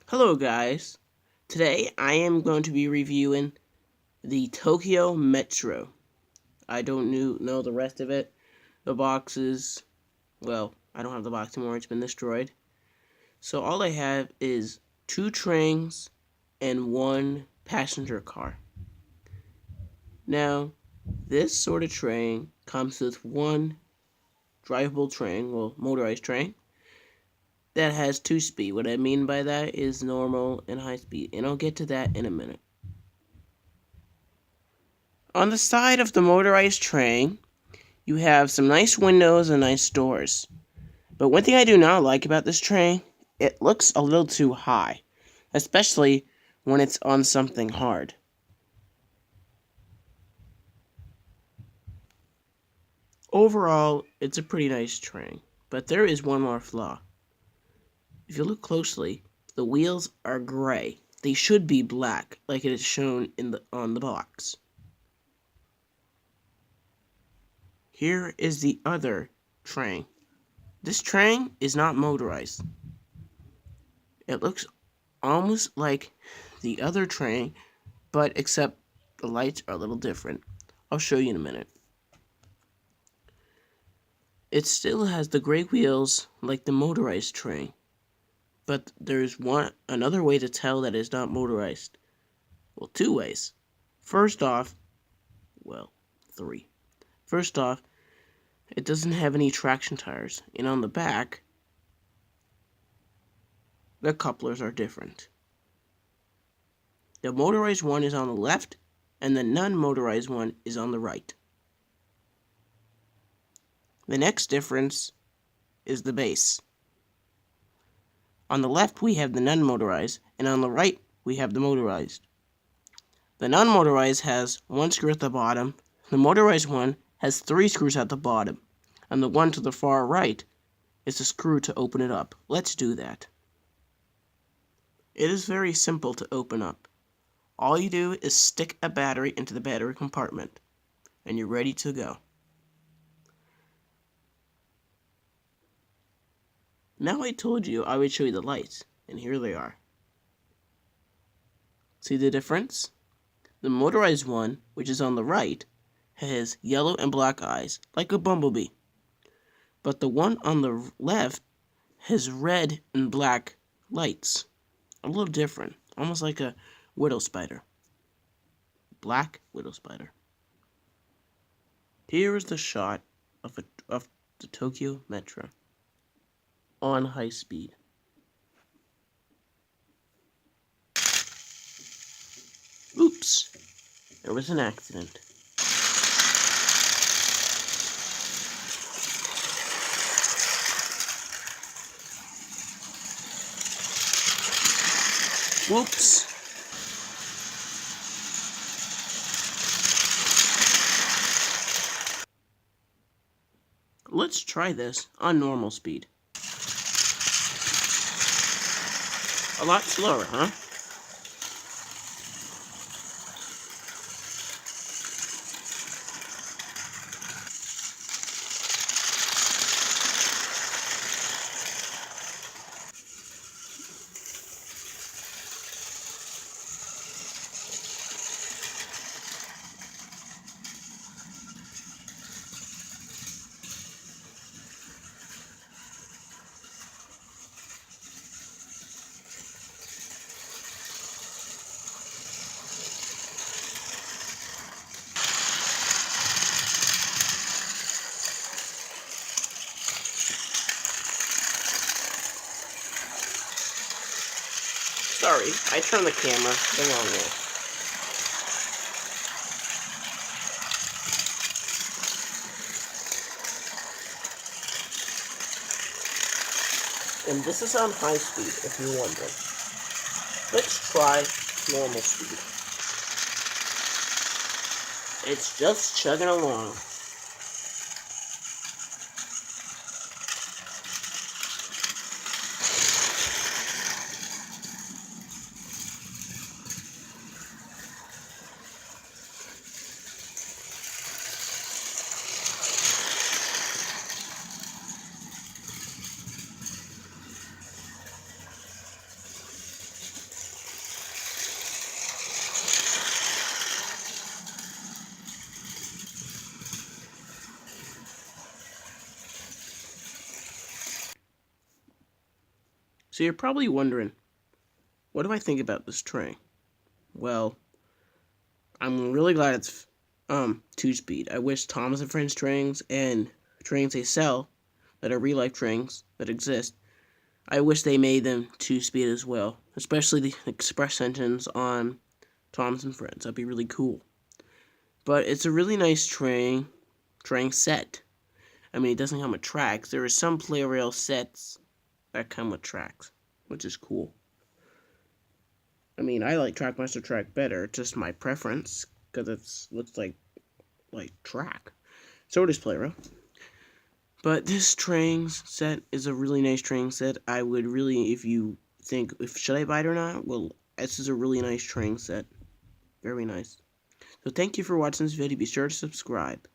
Hello guys, today I am going to be reviewing the Tokyo Metro. I don't know the rest of it. The boxes, well, I don't have the box anymore, it's been destroyed. So all I have is 2 trains and 1 passenger car. Now, this sort of train comes with 1 drivable train, well, motorized train, that has 2 speed. What I mean by that is normal and high speed, and I'll get to that in a minute. On the side of the motorized train, you have some nice windows and nice doors. But one thing I do not like about this train, it looks a little too high, especially when it's on something hard. Overall, it's a pretty nice train, but there is one more flaw. If you look closely, the wheels are gray. They should be black, like it is shown on the box. Here is the other train. This train is not motorized. It looks almost like the other train, but except the lights are a little different. I'll show you in a minute. It still has the gray wheels like the motorized train, but there's another way to tell that it's not motorized. Well, 2 ways. First off, well, 3. First off, it doesn't have any traction tires, and on the back, the couplers are different. The motorized one is on the left, and the non-motorized one is on the right. The next difference is the base. On the left, we have the non-motorized, and on the right, we have the motorized. The non-motorized has 1 screw at the bottom, the motorized one has 3 screws at the bottom, and the one to the far right is a screw to open it up. Let's do that. It is very simple to open up. All you do is stick a battery into the battery compartment, and you're ready to go. Now I told you I would show you the lights, and here they are. See the difference? The motorized one, which is on the right, has yellow and black eyes, like a bumblebee. But the one on the left has red and black lights. A little different, almost like a widow spider. Black widow spider. Here is the shot of the Tokyo Metro on high speed. Oops, there was an accident. Whoops. Let's try this on normal speed. A lot slower, huh? Sorry, I turned the camera the wrong way. And this is on high speed, if you're wondering. Let's try normal speed. It's just chugging along. So you're probably wondering, what do I think about this train? Well, I'm really glad it's 2-speed. I wish Thomas and Friends trains and trains they sell that are real life trains that exist, I wish they made them 2-speed as well, especially the express engines on Thomas and Friends. That'd be really cool. But it's a really nice train set. I mean, it doesn't come with tracks. There are some plarail sets that come with tracks, which is cool. I mean, I like Trackmaster Track better. It's just my preference because it looks like track. So does plarail. But this train set is a really nice train set. I would really, if you think, should I buy it or not? Well, this is a really nice train set. Very nice. So thank you for watching this video. Be sure to subscribe.